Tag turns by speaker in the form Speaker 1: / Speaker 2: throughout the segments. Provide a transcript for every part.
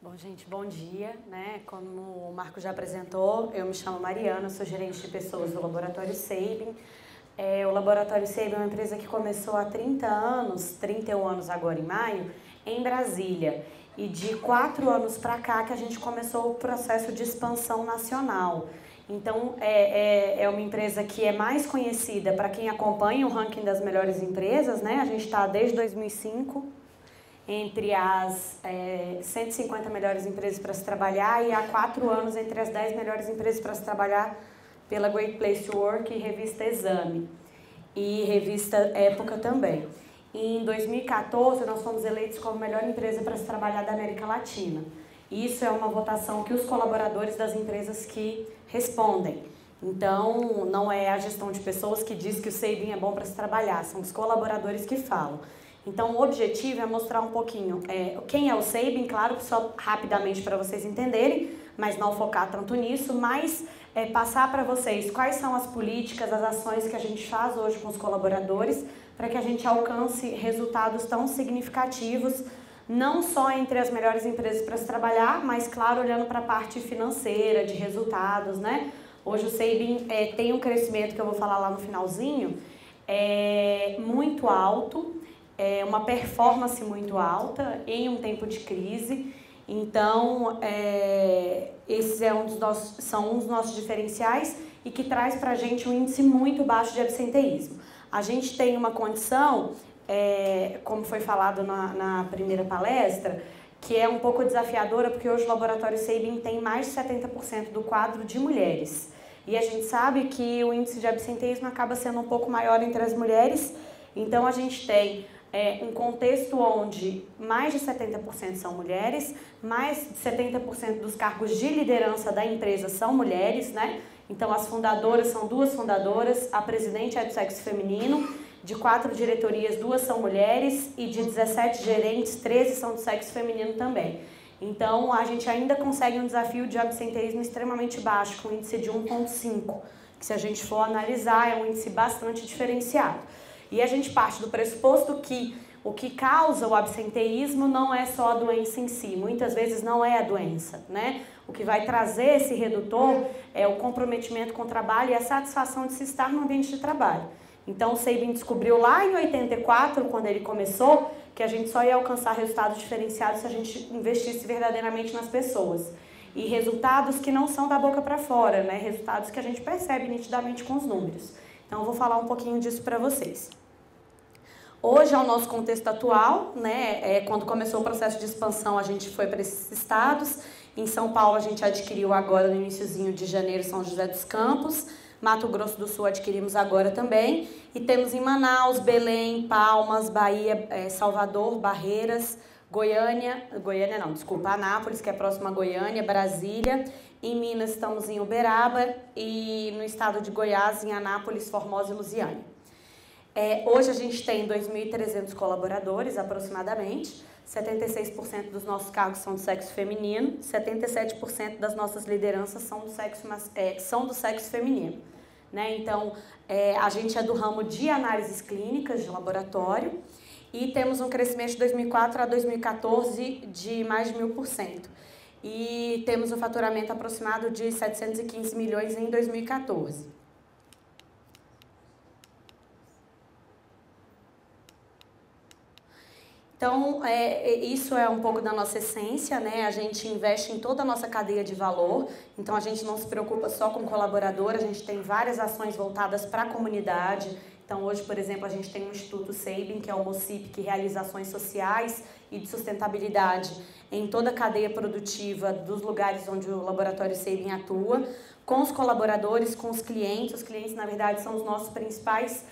Speaker 1: Bom, gente, bom dia, né? Como o Marco já apresentou, eu me chamo Mariana, sou gerente de pessoas do Laboratório Sabin. O Laboratório Sabin é uma empresa que começou há 30 anos, 31 anos agora em maio, em Brasília. E de 4 anos para cá que a gente começou o processo de expansão nacional. Então, é uma empresa que é mais conhecida para quem acompanha o ranking das melhores empresas, né? A gente está desde 2005 entre as 150 melhores empresas para se trabalhar e há 4 anos entre as 10 melhores empresas para se trabalhar pela Great Place to Work e revista Exame e revista Época também. E em 2014 nós fomos eleitos como melhor empresa para se trabalhar da América Latina. Isso é uma votação que os colaboradores das empresas que respondem. Então, não é a gestão de pessoas que diz que o Sabin é bom para se trabalhar, são os colaboradores que falam. Então, o objetivo é mostrar um pouquinho quem é o Sabin, claro, só rapidamente para vocês entenderem, mas não focar tanto nisso, mas passar para vocês quais são as políticas, as ações que a gente faz hoje com os colaboradores para que a gente alcance resultados tão significativos, não só entre as melhores empresas para se trabalhar, mas, claro, olhando para a parte financeira, de resultados, né? Hoje o Sabin tem um crescimento que eu vou falar lá no finalzinho, muito alto, uma performance muito alta em um tempo de crise. Então, esses são um dos nossos diferenciais e que traz para a gente um índice muito baixo de absenteísmo. A gente tem uma condição, como foi falado na primeira palestra, que é um pouco desafiadora, porque hoje o Laboratório Sabin tem mais de 70% do quadro de mulheres. E a gente sabe que o índice de absenteísmo acaba sendo um pouco maior entre as mulheres, então a gente tem um contexto onde mais de 70% são mulheres, mais de 70% dos cargos de liderança da empresa são mulheres, né? Então as fundadoras são 2 fundadoras, a presidente é do sexo feminino, de 4 diretorias, 2 são mulheres e de 17 gerentes, 13 são do sexo feminino também. Então a gente ainda consegue um desafio de absenteísmo extremamente baixo, com um índice de 1,5, que se a gente for analisar é um índice bastante diferenciado. E a gente parte do pressuposto que o que causa o absenteísmo não é só a doença em si, muitas vezes não é a doença, né? O que vai trazer esse redutor é o comprometimento com o trabalho e a satisfação de se estar no ambiente de trabalho. Então o Sabin descobriu lá em 84, quando ele começou, que a gente só ia alcançar resultados diferenciados se a gente investisse verdadeiramente nas pessoas. E resultados que não são da boca para fora, né? Resultados que a gente percebe nitidamente com os números. Então eu vou falar um pouquinho disso para vocês. Hoje é o nosso contexto atual, né? Quando começou o processo de expansão, a gente foi para esses estados. Em São Paulo, a gente adquiriu agora no iniciozinho de janeiro São José dos Campos. Mato Grosso do Sul adquirimos agora também. E temos em Manaus, Belém, Palmas, Bahia, Salvador, Barreiras, Anápolis, que é próximo a Goiânia, Brasília. Em Minas estamos em Uberaba e no estado de Goiás, em Anápolis, Formosa e Lusiânia. Hoje a gente tem 2.300 colaboradores aproximadamente, 76% dos nossos cargos são do sexo feminino, 77% das nossas lideranças são do sexo feminino. Né? Então, a gente é do ramo de análises clínicas de laboratório e temos um crescimento de 2004 a 2014 de mais de 1000%. E temos um faturamento aproximado de 715 milhões em 2014. Então, isso é um pouco da nossa essência, né? A gente investe em toda a nossa cadeia de valor, então a gente não se preocupa só com o colaborador, a gente tem várias ações voltadas para a comunidade. Então, hoje, por exemplo, a gente tem um Instituto Sabin, que é o MOCIP, que realiza ações sociais e de sustentabilidade em toda a cadeia produtiva dos lugares onde o Laboratório Sabin atua, com os colaboradores, com os clientes. Os clientes, na verdade, são os nossos principais,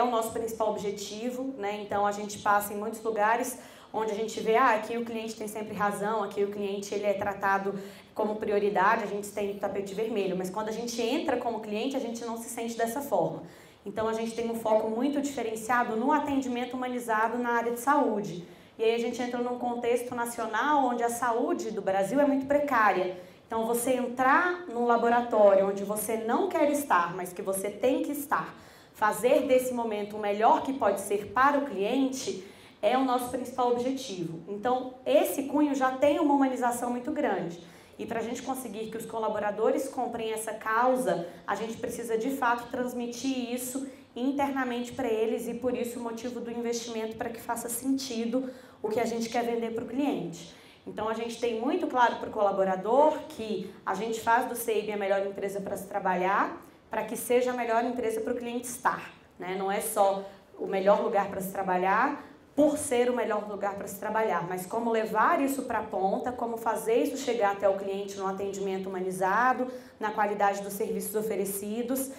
Speaker 1: o nosso principal objetivo, né? Então, a gente passa em muitos lugares onde a gente vê, aqui o cliente tem sempre razão, aqui o cliente ele é tratado como prioridade, a gente tem o tapete vermelho, mas quando a gente entra como cliente, a gente não se sente dessa forma. Então, a gente tem um foco muito diferenciado no atendimento humanizado na área de saúde. E aí a gente entra num contexto nacional onde a saúde do Brasil é muito precária. Então, você entrar num laboratório onde você não quer estar, mas que você tem que estar, fazer desse momento o melhor que pode ser para o cliente, é o nosso principal objetivo. Então, esse cunho já tem uma humanização muito grande. E para a gente conseguir que os colaboradores comprem essa causa, a gente precisa de fato transmitir isso internamente para eles e por isso o motivo do investimento para que faça sentido o que a gente quer vender para o cliente. Então a gente tem muito claro para o colaborador que a gente faz do Sabin a melhor empresa para se trabalhar, para que seja a melhor empresa para o cliente estar, né? Não é só o melhor lugar para se trabalhar, por ser o melhor lugar para se trabalhar, mas como levar isso para a ponta, como fazer isso chegar até o cliente no atendimento humanizado, na qualidade dos serviços oferecidos,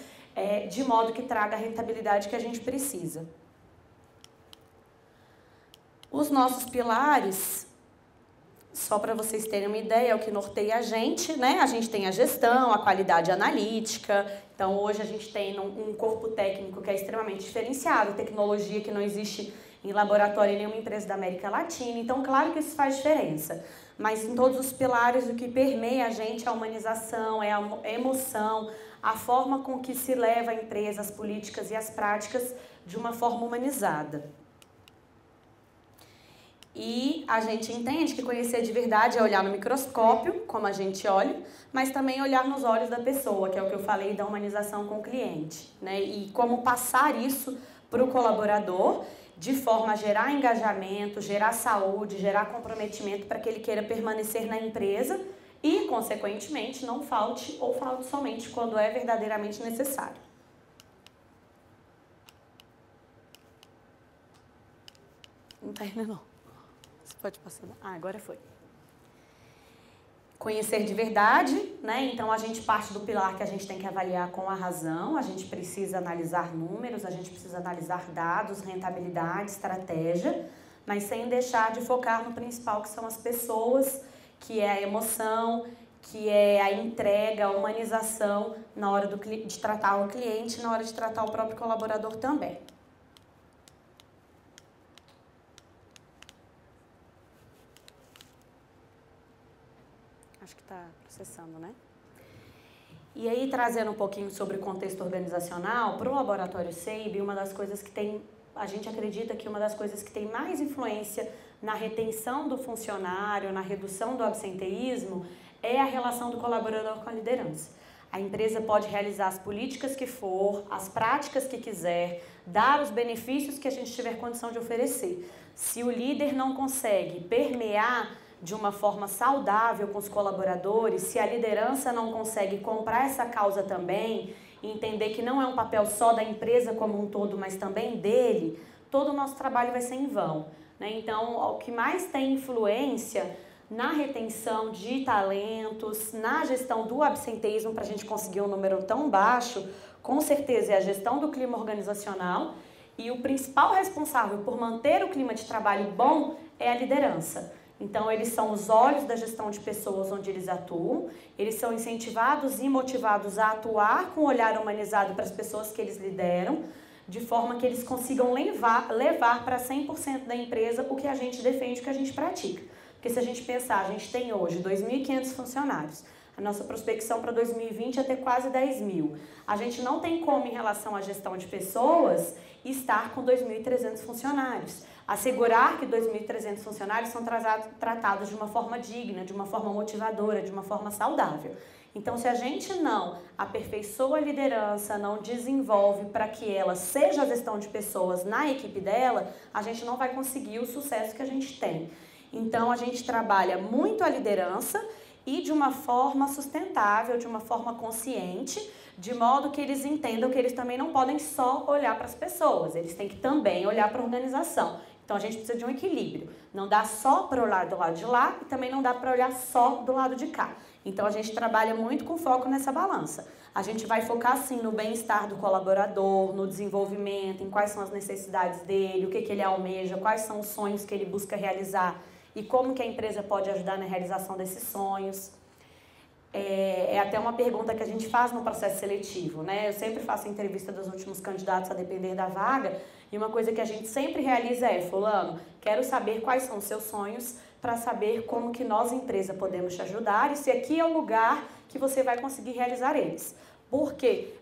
Speaker 1: de modo que traga a rentabilidade que a gente precisa. Os nossos pilares, só para vocês terem uma ideia, é o que norteia a gente, né? A gente tem a gestão, a qualidade analítica, então hoje a gente tem um corpo técnico que é extremamente diferenciado, tecnologia que não existe em laboratório em nenhuma empresa da América Latina, então claro que isso faz diferença, mas em todos os pilares o que permeia a gente é a humanização, é a emoção, a forma com que se leva a empresa, as políticas e as práticas de uma forma humanizada. E a gente entende que conhecer de verdade é olhar no microscópio, como a gente olha, mas também olhar nos olhos da pessoa, que é o que eu falei da humanização com o cliente, né? E como passar isso para o colaborador, de forma a gerar engajamento, gerar saúde, gerar comprometimento para que ele queira permanecer na empresa e, consequentemente, não falte ou falte somente quando é verdadeiramente necessário. Não está indo, não. Você pode passar. Ah, agora foi. Conhecer de verdade, né? Então a gente parte do pilar que a gente tem que avaliar com a razão, a gente precisa analisar números, a gente precisa analisar dados, rentabilidade, estratégia, mas sem deixar de focar no principal, que são as pessoas, que é a emoção, que é a entrega, a humanização na hora de tratar o cliente, na hora de tratar o próprio colaborador também. Acho que está processando, né? E aí, trazendo um pouquinho sobre o contexto organizacional, para o Laboratório Sabin, uma das coisas que a gente acredita que uma das coisas que tem mais influência na retenção do funcionário, na redução do absenteísmo, é a relação do colaborador com a liderança. A empresa pode realizar as políticas que for, as práticas que quiser, dar os benefícios que a gente tiver condição de oferecer. Se o líder não consegue permear de uma forma saudável com os colaboradores, se a liderança não consegue comprar essa causa também, e entender que não é um papel só da empresa como um todo, mas também dele, todo o nosso trabalho vai ser em vão, né? Então, o que mais tem influência na retenção de talentos, na gestão do absenteísmo, para a gente conseguir um número tão baixo, com certeza é a gestão do clima organizacional, e o principal responsável por manter o clima de trabalho bom é a liderança. Então, eles são os olhos da gestão de pessoas onde eles atuam, eles são incentivados e motivados a atuar com um olhar humanizado para as pessoas que eles lideram, de forma que eles consigam levar para 100% da empresa o que a gente defende, o que a gente pratica. Porque se a gente pensar, a gente tem hoje 2.500 funcionários, a nossa prospecção para 2020 é ter quase 10.000. A gente não tem como, em relação à gestão de pessoas, estar com 2.300 funcionários. Assegurar que 2.300 funcionários são tratados de uma forma digna, de uma forma motivadora, de uma forma saudável. Então, se a gente não aperfeiçoa a liderança, não desenvolve para que ela seja a gestão de pessoas na equipe dela, a gente não vai conseguir o sucesso que a gente tem. Então, a gente trabalha muito a liderança e de uma forma sustentável, de uma forma consciente, de modo que eles entendam que eles também não podem só olhar para as pessoas, eles têm que também olhar para a organização. Então, a gente precisa de um equilíbrio. Não dá só para olhar do lado de lá e também não dá para olhar só do lado de cá. Então, a gente trabalha muito com foco nessa balança. A gente vai focar, sim, no bem-estar do colaborador, no desenvolvimento, em quais são as necessidades dele, o que ele almeja, quais são os sonhos que ele busca realizar e como que a empresa pode ajudar na realização desses sonhos. É até uma pergunta que a gente faz no processo seletivo, né? Eu sempre faço a entrevista dos últimos candidatos a depender da vaga e uma coisa que a gente sempre realiza é: fulano, quero saber quais são os seus sonhos para saber como que nós, empresa, podemos te ajudar e se aqui é o lugar que você vai conseguir realizar eles. Porque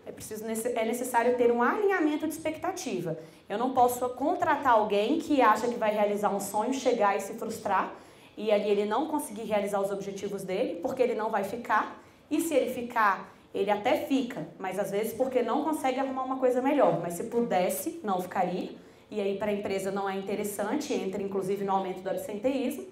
Speaker 1: é necessário ter um alinhamento de expectativa. Eu não posso contratar alguém que acha que vai realizar um sonho, chegar e se frustrar, e ali ele não conseguir realizar os objetivos dele, porque ele não vai ficar, e se ele ficar, ele até fica, mas às vezes porque não consegue arrumar uma coisa melhor, mas se pudesse, não ficaria, e aí para a empresa não é interessante, entra inclusive no aumento do absenteísmo.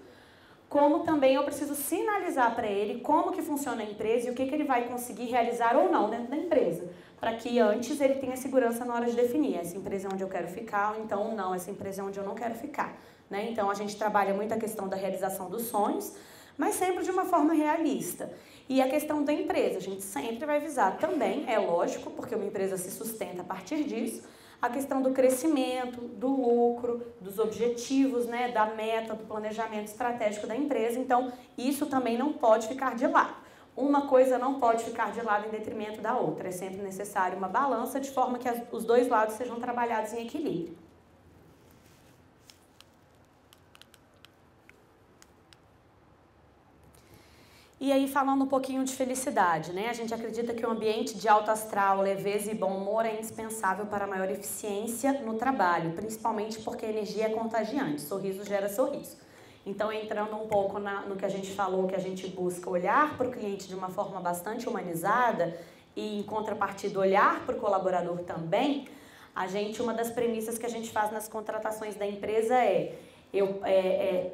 Speaker 1: Como também eu preciso sinalizar para ele como que funciona a empresa e o que ele vai conseguir realizar ou não dentro da empresa, para que antes ele tenha segurança na hora de definir, essa empresa é onde eu quero ficar, ou então não, essa empresa é onde eu não quero ficar. Né? Então a gente trabalha muito a questão da realização dos sonhos, mas sempre de uma forma realista. E a questão da empresa, a gente sempre vai visar também, é lógico, porque uma empresa se sustenta a partir disso, a questão do crescimento, do lucro, dos objetivos, né, da meta, do planejamento estratégico da empresa. Então, isso também não pode ficar de lado. Uma coisa não pode ficar de lado em detrimento da outra. É sempre necessário uma balança de forma que os dois lados sejam trabalhados em equilíbrio. E aí, falando um pouquinho de felicidade, né? A gente acredita que um ambiente de alto astral, leveza e bom humor é indispensável para maior eficiência no trabalho, principalmente porque a energia é contagiante, sorriso gera sorriso. Então, entrando um pouco no que a gente falou, que a gente busca olhar para o cliente de uma forma bastante humanizada e, em contrapartida, olhar para o colaborador também, uma das premissas que a gente faz nas contratações da empresa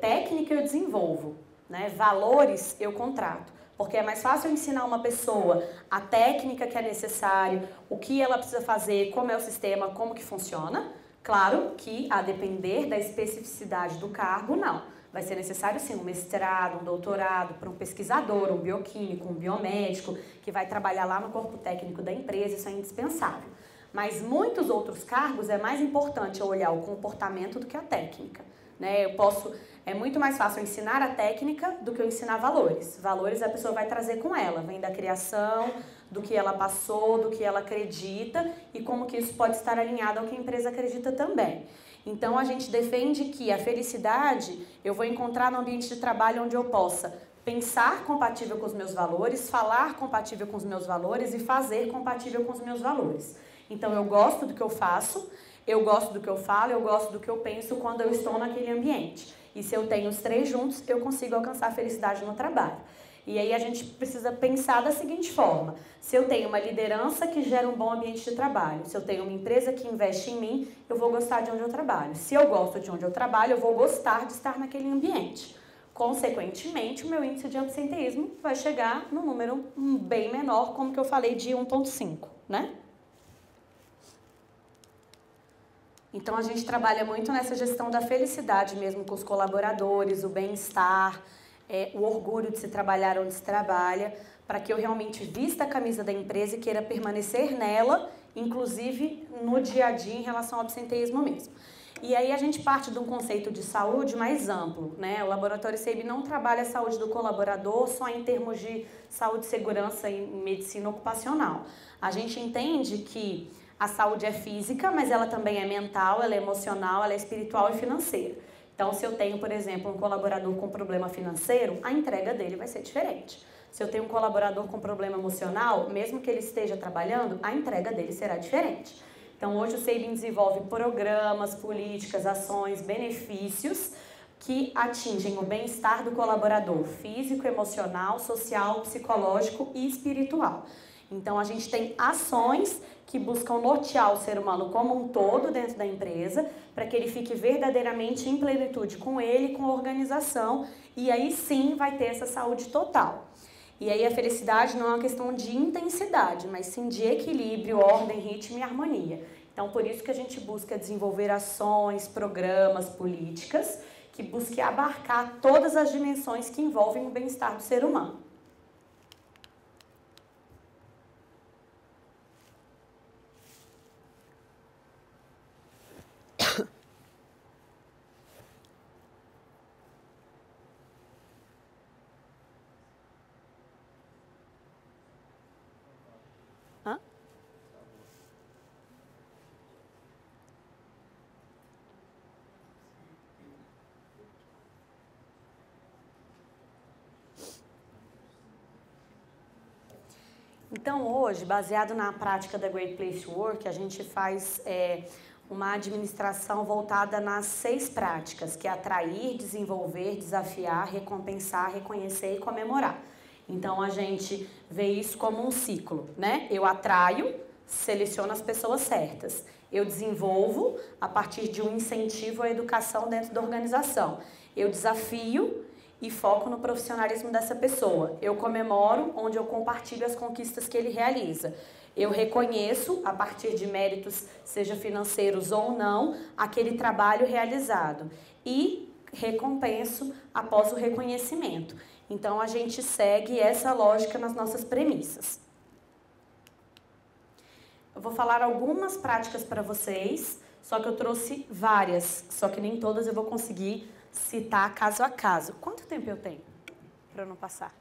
Speaker 1: técnica eu desenvolvo. Né? Valores eu contrato, porque é mais fácil eu ensinar uma pessoa a técnica que é necessário, o que ela precisa fazer, como é o sistema, como que funciona. Claro que, a depender da especificidade do cargo, não. Vai ser necessário sim um mestrado, um doutorado para um pesquisador, um bioquímico, um biomédico, que vai trabalhar lá no corpo técnico da empresa, isso é indispensável. Mas muitos outros cargos é mais importante eu olhar o comportamento do que a técnica. Né? É muito mais fácil eu ensinar a técnica do que eu ensinar valores. Valores a pessoa vai trazer com ela, vem da criação, do que ela passou, do que ela acredita e como que isso pode estar alinhado ao que a empresa acredita também. Então, a gente defende que a felicidade eu vou encontrar no ambiente de trabalho onde eu possa pensar compatível com os meus valores, falar compatível com os meus valores e fazer compatível com os meus valores. Então, eu gosto do que eu faço, eu gosto do que eu falo, eu gosto do que eu penso quando eu estou naquele ambiente. E se eu tenho os três juntos, eu consigo alcançar a felicidade no trabalho. E aí a gente precisa pensar da seguinte forma: se eu tenho uma liderança que gera um bom ambiente de trabalho, se eu tenho uma empresa que investe em mim, eu vou gostar de onde eu trabalho. Se eu gosto de onde eu trabalho, eu vou gostar de estar naquele ambiente. Consequentemente, o meu índice de absenteísmo vai chegar no número bem menor, como que eu falei, de 1,5, né? Então, a gente trabalha muito nessa gestão da felicidade mesmo com os colaboradores, o bem-estar, o orgulho de se trabalhar onde se trabalha, para que eu realmente vista a camisa da empresa e queira permanecer nela, inclusive no dia a dia em relação ao absenteísmo mesmo. E aí a gente parte de um conceito de saúde mais amplo, né? O Laboratório SEIB não trabalha a saúde do colaborador só em termos de saúde, segurança e medicina ocupacional. A gente entende que a saúde é física, mas ela também é mental, ela é emocional, ela é espiritual e financeira. Então, se eu tenho, por exemplo, um colaborador com problema financeiro, a entrega dele vai ser diferente. Se eu tenho um colaborador com problema emocional, mesmo que ele esteja trabalhando, a entrega dele será diferente. Então, hoje o SEIB desenvolve programas, políticas, ações, benefícios que atingem o bem-estar do colaborador físico, emocional, social, psicológico e espiritual. Então, a gente tem ações que buscam nortear o ser humano como um todo dentro da empresa, para que ele fique verdadeiramente em plenitude com ele, com a organização, e aí sim vai ter essa saúde total. E aí a felicidade não é uma questão de intensidade, mas sim de equilíbrio, ordem, ritmo e harmonia. Então, por isso que a gente busca desenvolver ações, programas, políticas, que busquem abarcar todas as dimensões que envolvem o bem-estar do ser humano. Hã? Então, hoje, baseado na prática da Great Place to Work, a gente faz uma administração voltada nas 6 práticas, que é atrair, desenvolver, desafiar, recompensar, reconhecer e comemorar. Então, a gente vê isso como um ciclo, né? Eu atraio, seleciono as pessoas certas. Eu desenvolvo a partir de um incentivo à educação dentro da organização. Eu desafio e foco no profissionalismo dessa pessoa. Eu comemoro, onde eu compartilho as conquistas que ele realiza. Eu reconheço, a partir de méritos, seja financeiros ou não, aquele trabalho realizado. E recompenso após o reconhecimento. Então, a gente segue essa lógica nas nossas premissas. Eu vou falar algumas práticas para vocês, só que eu trouxe várias, só que nem todas eu vou conseguir citar caso a caso. Quanto tempo eu tenho para eu não passar?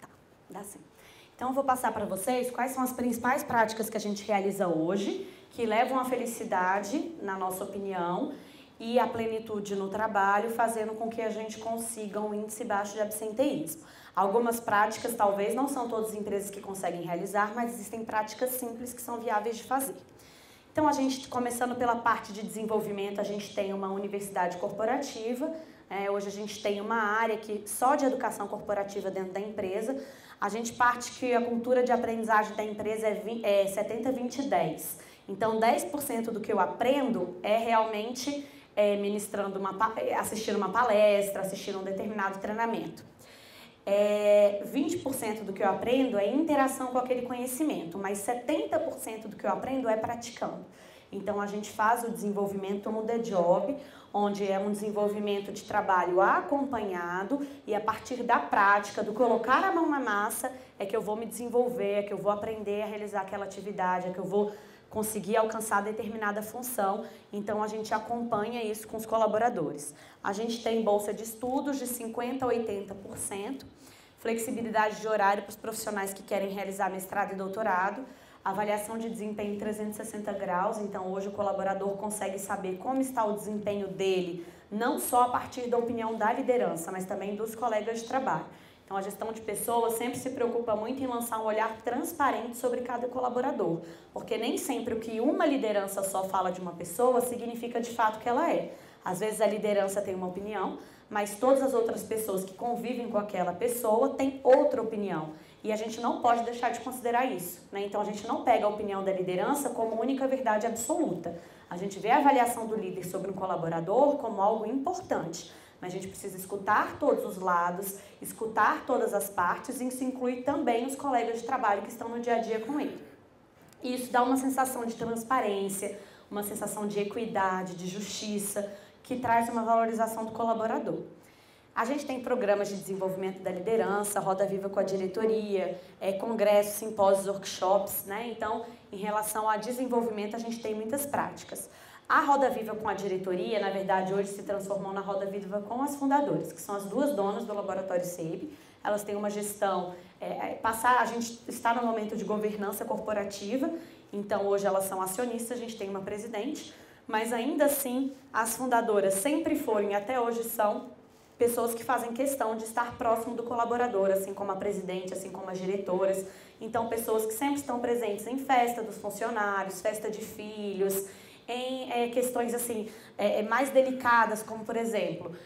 Speaker 1: Tá, dá sim. Então, eu vou passar para vocês quais são as principais práticas que a gente realiza hoje, que levam à felicidade, na nossa opinião, e à plenitude no trabalho, fazendo com que a gente consiga um índice baixo de absenteísmo. Algumas práticas, talvez, não são todas as empresas que conseguem realizar, mas existem práticas simples que são viáveis de fazer. Então, a gente, começando pela parte de desenvolvimento, a gente tem uma universidade corporativa. Hoje a gente tem uma área só de educação corporativa dentro da empresa. A gente parte que a cultura de aprendizagem da empresa é 70-20-10. Então, 10% do que eu aprendo é realmente assistindo uma palestra, assistindo um determinado treinamento. 20% do que eu aprendo é interação com aquele conhecimento, mas 70% do que eu aprendo é praticando. Então, a gente faz o desenvolvimento no The Job, onde é um desenvolvimento de trabalho acompanhado e a partir da prática, do colocar a mão na massa, é que eu vou me desenvolver, é que eu vou aprender a realizar aquela atividade, é que eu vou conseguir alcançar determinada função. Então, a gente acompanha isso com os colaboradores. A gente tem bolsa de estudos de 50% a 80%, flexibilidade de horário para os profissionais que querem realizar mestrado e doutorado, avaliação de desempenho em 360 graus, então hoje o colaborador consegue saber como está o desempenho dele, não só a partir da opinião da liderança, mas também dos colegas de trabalho. Então, a gestão de pessoas sempre se preocupa muito em lançar um olhar transparente sobre cada colaborador, porque nem sempre o que uma liderança só fala de uma pessoa significa de fato que ela é. Às vezes a liderança tem uma opinião, mas todas as outras pessoas que convivem com aquela pessoa têm outra opinião. E a gente não pode deixar de considerar isso, né? Então, a gente não pega a opinião da liderança como única verdade absoluta. A gente vê a avaliação do líder sobre um colaborador como algo importante. Mas a gente precisa escutar todos os lados, escutar todas as partes, e isso inclui também os colegas de trabalho que estão no dia a dia com ele. E isso dá uma sensação de transparência, uma sensação de equidade, de justiça, que traz uma valorização do colaborador. A gente tem programas de desenvolvimento da liderança, Roda Viva com a diretoria, congressos, simpósios, workshops, né? Então, em relação a desenvolvimento, a gente tem muitas práticas. A Roda Viva com a diretoria, na verdade, hoje se transformou na Roda Viva com as fundadoras, que são as 2 donas do Laboratório SEIB. Elas têm uma gestão, a gente está no momento de governança corporativa, então hoje elas são acionistas, a gente tem uma presidente, mas ainda assim as fundadoras sempre foram e até hoje são pessoas que fazem questão de estar próximo do colaborador, assim como a presidente, assim como as diretoras. Então, pessoas que sempre estão presentes em festa dos funcionários, festa de filhos, em questões assim, mais delicadas, como por exemplo,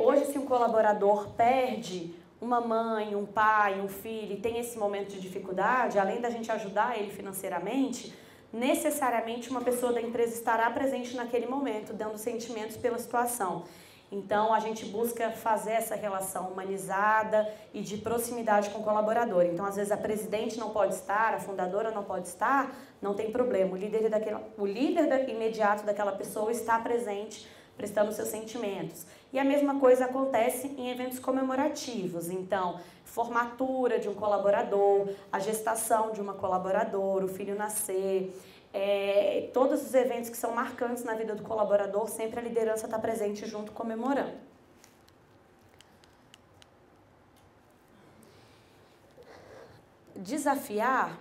Speaker 1: hoje se um colaborador perde uma mãe, um pai, um filho, e tem esse momento de dificuldade, além da gente ajudar ele financeiramente, necessariamente uma pessoa da empresa estará presente naquele momento, dando sentimentos pela situação. Então, a gente busca fazer essa relação humanizada e de proximidade com o colaborador. Então, às vezes, a presidente não pode estar, a fundadora não pode estar, não tem problema. O líder imediato daquela pessoa está presente, prestando seus sentimentos. E a mesma coisa acontece em eventos comemorativos. Então, formatura de um colaborador, a gestação de uma colaboradora, o filho nascer... todos os eventos que são marcantes na vida do colaborador, sempre a liderança está presente junto, comemorando. Desafiar,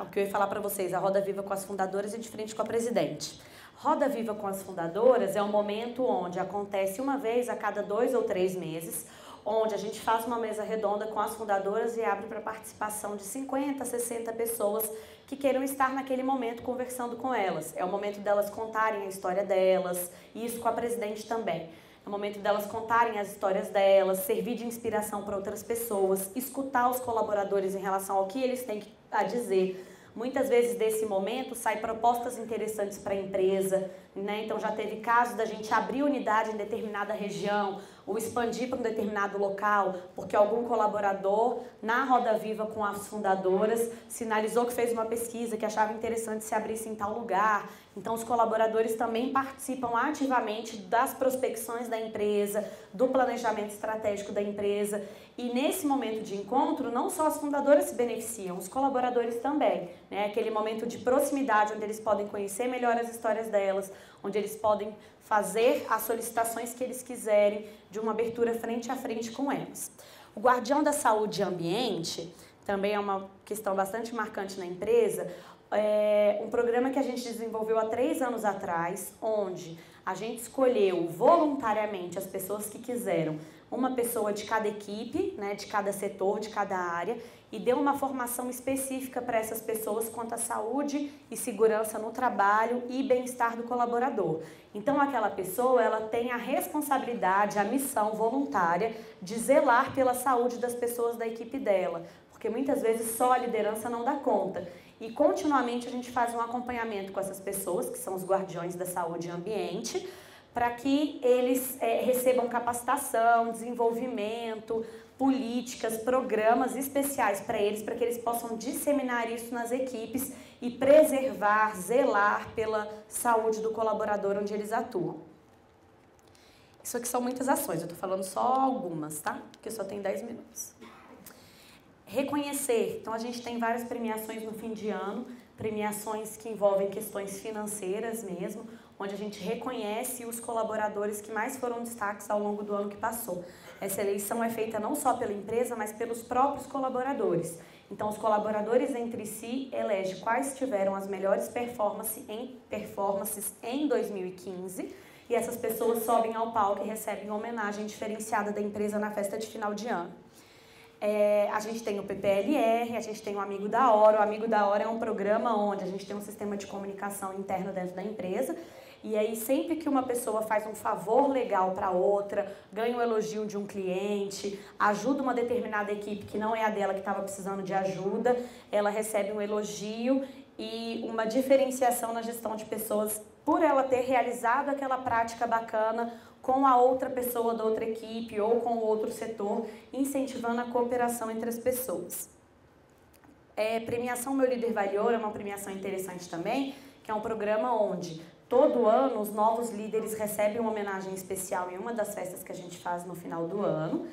Speaker 1: o que eu ia falar para vocês, a Roda Viva com as fundadoras e de frente com a presidente. Roda Viva com as fundadoras é um momento onde acontece uma vez a cada 2 ou 3 meses, onde a gente faz uma mesa redonda com as fundadoras e abre para participação de 50, 60 pessoas que queiram estar naquele momento conversando com elas. É o momento delas contarem a história delas, e isso com a presidente também. É o momento delas contarem as histórias delas, servir de inspiração para outras pessoas, escutar os colaboradores em relação ao que eles têm a dizer. Muitas vezes desse momento saem propostas interessantes para a empresa, né? Então já teve casos da gente abrir unidade em determinada região ou expandir para um determinado local, porque algum colaborador na Roda Viva com as fundadoras sinalizou que fez uma pesquisa que achava interessante se abrisse em tal lugar. Então os colaboradores também participam ativamente das prospecções da empresa, do planejamento estratégico da empresa. E nesse momento de encontro, não só as fundadoras se beneficiam, os colaboradores também, né? Aquele momento de proximidade onde eles podem conhecer melhor as histórias delas, onde eles podem fazer as solicitações que eles quiserem de uma abertura frente a frente com elas. O Guardião da Saúde e Ambiente também é uma questão bastante marcante na empresa. É um programa que a gente desenvolveu há 3 anos atrás, onde a gente escolheu voluntariamente as pessoas que quiseram, uma pessoa de cada equipe, né, de cada setor, de cada área, e deu uma formação específica para essas pessoas quanto à saúde e segurança no trabalho e bem-estar do colaborador. Então aquela pessoa, ela tem a responsabilidade, a missão voluntária de zelar pela saúde das pessoas da equipe dela, porque muitas vezes só a liderança não dá conta. E continuamente a gente faz um acompanhamento com essas pessoas, que são os guardiões da saúde e ambiente, para que eles recebam capacitação, desenvolvimento, políticas, programas especiais para eles, para que eles possam disseminar isso nas equipes e preservar, zelar pela saúde do colaborador onde eles atuam. Isso aqui são muitas ações, eu estou falando só algumas, tá? Porque só tem 10 minutos. Reconhecer, então a gente tem várias premiações no fim de ano, premiações que envolvem questões financeiras mesmo, onde a gente reconhece os colaboradores que mais foram destaques ao longo do ano que passou. Essa eleição é feita não só pela empresa, mas pelos próprios colaboradores. Então os colaboradores entre si elegem quais tiveram as melhores performances em 2015, e essas pessoas sobem ao palco e recebem homenagem diferenciada da empresa na festa de final de ano. A gente tem o PPLR, a gente tem o Amigo da Hora. O Amigo da Hora é um programa onde a gente tem um sistema de comunicação interno dentro da empresa, e aí sempre que uma pessoa faz um favor legal para outra, ganha um elogio de um cliente, ajuda uma determinada equipe que não é a dela, que estava precisando de ajuda, ela recebe um elogio e uma diferenciação na gestão de pessoas por ela ter realizado aquela prática bacana com a outra pessoa da outra equipe ou com o outro setor, incentivando a cooperação entre as pessoas. Premiação Meu Líder Vale Ouro é uma premiação interessante também, que é um programa onde todo ano os novos líderes recebem uma homenagem especial em uma das festas que a gente faz no final do ano,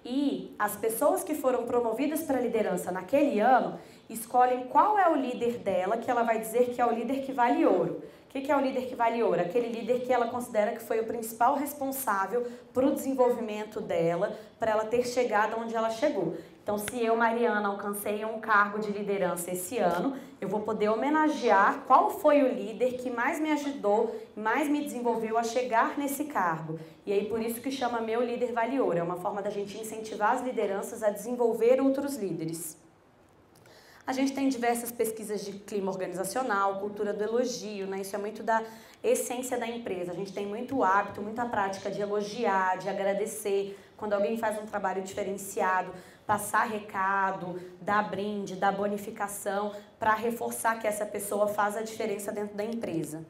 Speaker 1: e as pessoas que foram promovidas para a liderança naquele ano escolhem qual é o líder dela, que ela vai dizer que é o líder que vale ouro. O que é o líder que vale ouro? Aquele líder que ela considera que foi o principal responsável para o desenvolvimento dela, para ela ter chegado onde ela chegou. Então, se eu, Mariana, alcancei um cargo de liderança esse ano, eu vou poder homenagear qual foi o líder que mais me ajudou, mais me desenvolveu a chegar nesse cargo. E aí, por isso que chama Meu Líder Vale Ouro. É uma forma da gente incentivar as lideranças a desenvolver outros líderes. A gente tem diversas pesquisas de clima organizacional, cultura do elogio, né? Isso é muito da essência da empresa. A gente tem muito hábito, muita prática de elogiar, de agradecer. Quando alguém faz um trabalho diferenciado, passar recado, dar brinde, dar bonificação, para reforçar que essa pessoa faz a diferença dentro da empresa.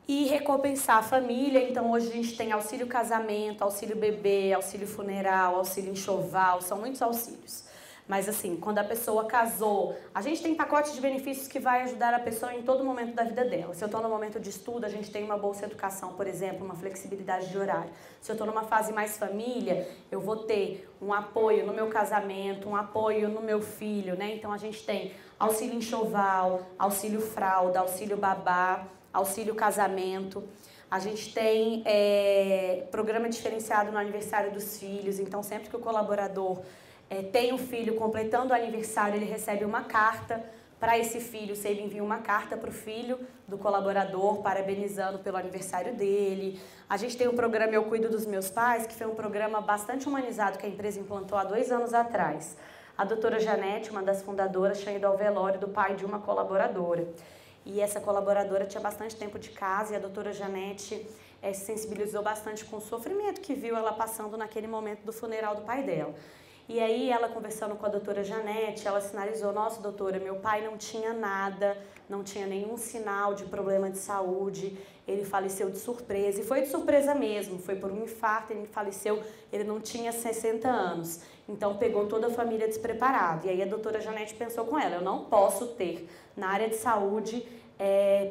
Speaker 1: E recompensar a família. Então hoje a gente tem auxílio casamento, auxílio bebê, auxílio funeral, auxílio enxoval, são muitos auxílios. Mas assim, quando a pessoa casou, a gente tem pacote de benefícios que vai ajudar a pessoa em todo momento da vida dela. Se eu estou no momento de estudo, a gente tem uma bolsa educação, por exemplo, uma flexibilidade de horário. Se eu estou numa fase mais família, eu vou ter um apoio no meu casamento, um apoio no meu filho, né? Então a gente tem auxílio enxoval, auxílio fralda, auxílio babá, auxílio casamento. A gente tem programa diferenciado no aniversário dos filhos, então sempre que o colaborador tem um filho completando o aniversário, ele recebe uma carta Para esse filho, se ele envia uma carta para o filho do colaborador, parabenizando pelo aniversário dele. A gente tem um programa Eu Cuido dos Meus Pais, que foi um programa bastante humanizado que a empresa implantou há 2 anos atrás. A doutora Janete, uma das fundadoras, tinha ido ao velório do pai de uma colaboradora. E essa colaboradora tinha bastante tempo de casa e a doutora Janete se sensibilizou bastante com o sofrimento que viu ela passando naquele momento do funeral do pai dela. E aí ela conversando com a doutora Janete, ela sinalizou, nossa doutora, meu pai não tinha nada, não tinha nenhum sinal de problema de saúde, ele faleceu de surpresa, e foi de surpresa mesmo, foi por um infarto, ele faleceu, ele não tinha 60 anos, então pegou toda a família despreparada. E aí a doutora Janete pensou com ela, eu não posso ter na área de saúde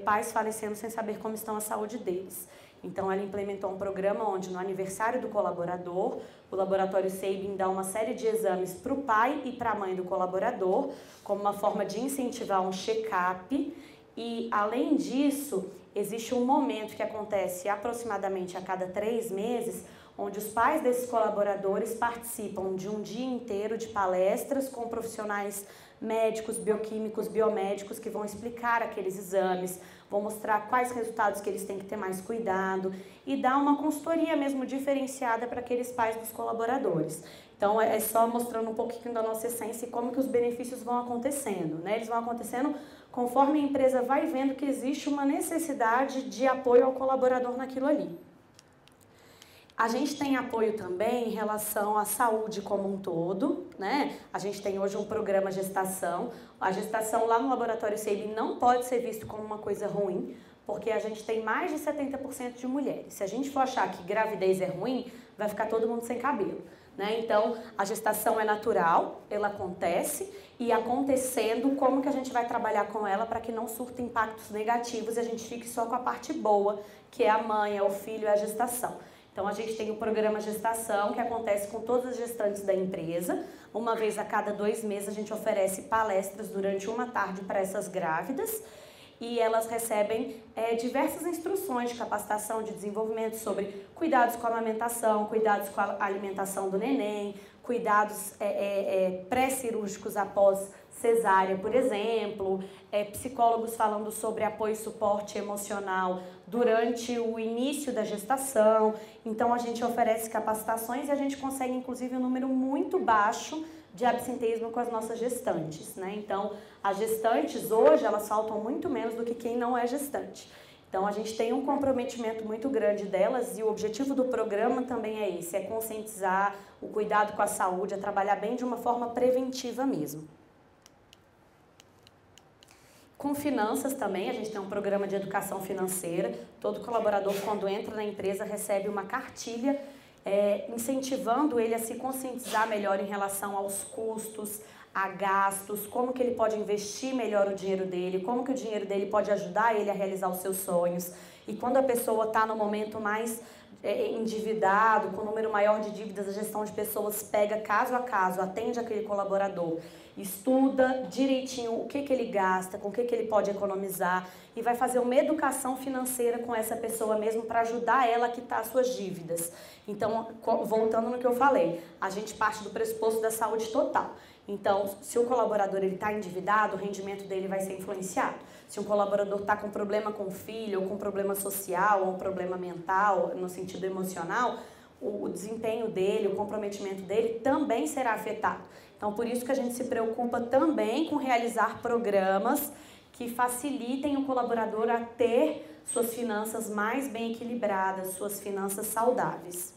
Speaker 1: pais falecendo sem saber como estão a saúde deles. Então, ela implementou um programa onde, no aniversário do colaborador, o Laboratório Sabin dá uma série de exames para o pai e para a mãe do colaborador, como uma forma de incentivar um check-up. E, além disso, existe um momento que acontece aproximadamente a cada 3 meses, onde os pais desses colaboradores participam de um dia inteiro de palestras com profissionais médicos, bioquímicos, biomédicos que vão explicar aqueles exames, vão mostrar quais resultados que eles têm que ter mais cuidado e dar uma consultoria mesmo diferenciada para aqueles pais dos colaboradores. Então, é só mostrando um pouquinho da nossa essência e como que os benefícios vão acontecendo, né? Eles vão acontecendo conforme a empresa vai vendo que existe uma necessidade de apoio ao colaborador naquilo ali. A gente tem apoio também em relação à saúde como um todo, né? A gente tem hoje um programa gestação. A gestação lá no Laboratório Sabin não pode ser visto como uma coisa ruim, porque a gente tem mais de 70% de mulheres. Se a gente for achar que gravidez é ruim, vai ficar todo mundo sem cabelo, né? Então, a gestação é natural, ela acontece, e acontecendo, como que a gente vai trabalhar com ela para que não surta impactos negativos e a gente fique só com a parte boa, que é a mãe, é o filho, é a gestação. Então, a gente tem o programa Gestação, que acontece com todas as gestantes da empresa. Uma vez a cada 2 meses, a gente oferece palestras durante uma tarde para essas grávidas. E elas recebem diversas instruções de capacitação, de desenvolvimento sobre cuidados com a amamentação, cuidados com a alimentação do neném, cuidados pré-cirúrgicos após cesárea, por exemplo, psicólogos falando sobre apoio e suporte emocional durante o início da gestação. Então, a gente oferece capacitações e a gente consegue, inclusive, um número muito baixo de absenteísmo com as nossas gestantes, né? Então, as gestantes hoje, elas faltam muito menos do que quem não é gestante. Então, a gente tem um comprometimento muito grande delas e o objetivo do programa também é esse, é conscientizar o cuidado com a saúde, é trabalhar bem de uma forma preventiva mesmo. Com finanças também, a gente tem um programa de educação financeira. Todo colaborador, quando entra na empresa, recebe uma cartilha incentivando ele a se conscientizar melhor em relação aos custos, a gastos, como que ele pode investir melhor o dinheiro dele, como que o dinheiro dele pode ajudar ele a realizar os seus sonhos. E quando a pessoa está no momento mais endividado, com um número maior de dívidas, a gestão de pessoas pega caso a caso, atende aquele colaborador, estuda direitinho o que ele gasta, com o que ele pode economizar e vai fazer uma educação financeira com essa pessoa mesmo para ajudar ela a quitar as suas dívidas. Então, voltando no que eu falei, a gente parte do pressuposto da saúde total. Então, se o colaborador está endividado, o rendimento dele vai ser influenciado. Se um colaborador está com problema com o filho, ou com problema social, ou um problema mental, no sentido emocional, o desempenho dele, o comprometimento dele também será afetado. Então, por isso que a gente se preocupa também com realizar programas que facilitem o colaborador a ter suas finanças mais bem equilibradas, suas finanças saudáveis.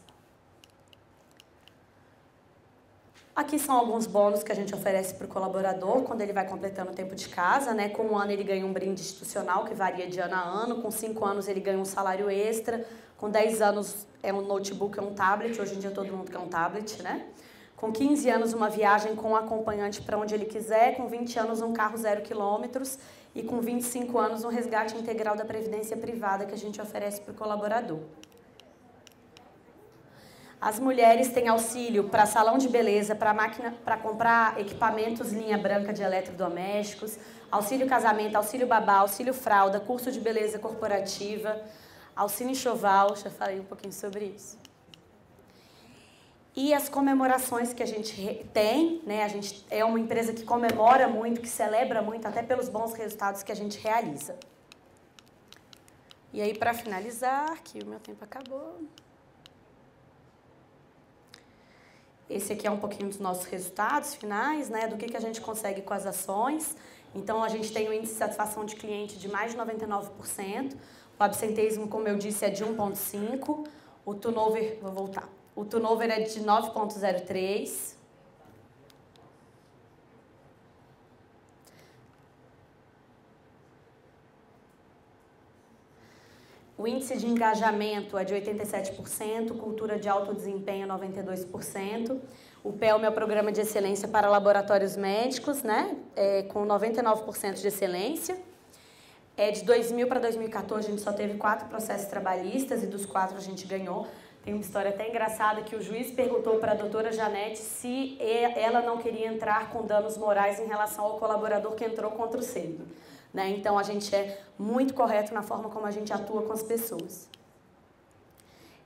Speaker 1: Aqui são alguns bônus que a gente oferece para o colaborador quando ele vai completando o tempo de casa, né? Com 1 ano ele ganha um brinde institucional que varia de ano a ano, com 5 anos ele ganha um salário extra, com 10 anos é um notebook, é um tablet, hoje em dia todo mundo quer um tablet, né? Com 15 anos uma viagem com um acompanhante para onde ele quiser, com 20 anos um carro 0 quilômetros e com 25 anos um resgate integral da previdência privada que a gente oferece para o colaborador. As mulheres têm auxílio para salão de beleza, para máquina, para comprar equipamentos linha branca de eletrodomésticos, auxílio casamento, auxílio babá, auxílio fralda, curso de beleza corporativa, auxílio enxoval, já falei um pouquinho sobre isso. E as comemorações que a gente tem, né? A gente é uma empresa que comemora muito, que celebra muito, até pelos bons resultados que a gente realiza. E aí, para finalizar, que o meu tempo acabou. Esse aqui é um pouquinho dos nossos resultados finais, né? Do que a gente consegue com as ações. Então, a gente tem um índice de satisfação de cliente de mais de 99%. O absenteísmo, como eu disse, é de 1,5%. O turnover, vou voltar. O turnover é de 9,03%. O índice de engajamento é de 87%, cultura de alto desempenho 92%. O PELM é o Programa de Excelência para Laboratórios Médicos, né? Com 99% de excelência. De 2000 para 2014, a gente só teve 4 processos trabalhistas e dos 4 a gente ganhou. Tem uma história até engraçada que o juiz perguntou para a doutora Janete se ela não queria entrar com danos morais em relação ao colaborador que entrou contra o SEIBM. Né? Então, a gente é muito correto na forma como a gente atua com as pessoas.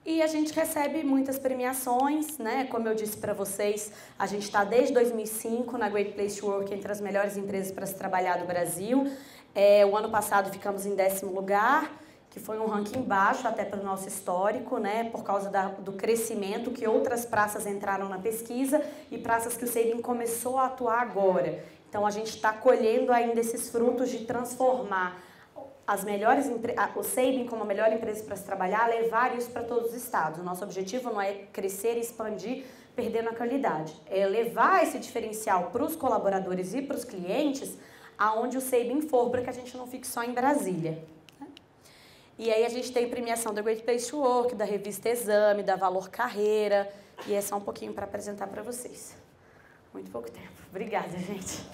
Speaker 1: E a gente recebe muitas premiações, né? Como eu disse para vocês, a gente está desde 2005 na Great Place to Work, entre as melhores empresas para se trabalhar do Brasil. O ano passado ficamos em 10º lugar, que foi um ranking baixo até para o nosso histórico, né? Por causa do crescimento que outras praças entraram na pesquisa e praças que o SEIBM começou a atuar agora. Então, a gente está colhendo ainda esses frutos de transformar o SEIBM como a melhor empresa para se trabalhar, levar isso para todos os estados. O nosso objetivo não é crescer e expandir perdendo a qualidade. É levar esse diferencial para os colaboradores e para os clientes aonde o SEIBM for, para que a gente não fique só em Brasília. E aí a gente tem premiação da Great Place to Work, da revista Exame, da Valor Carreira, e é só um pouquinho para apresentar para vocês. Muito pouco tempo. Obrigada, gente.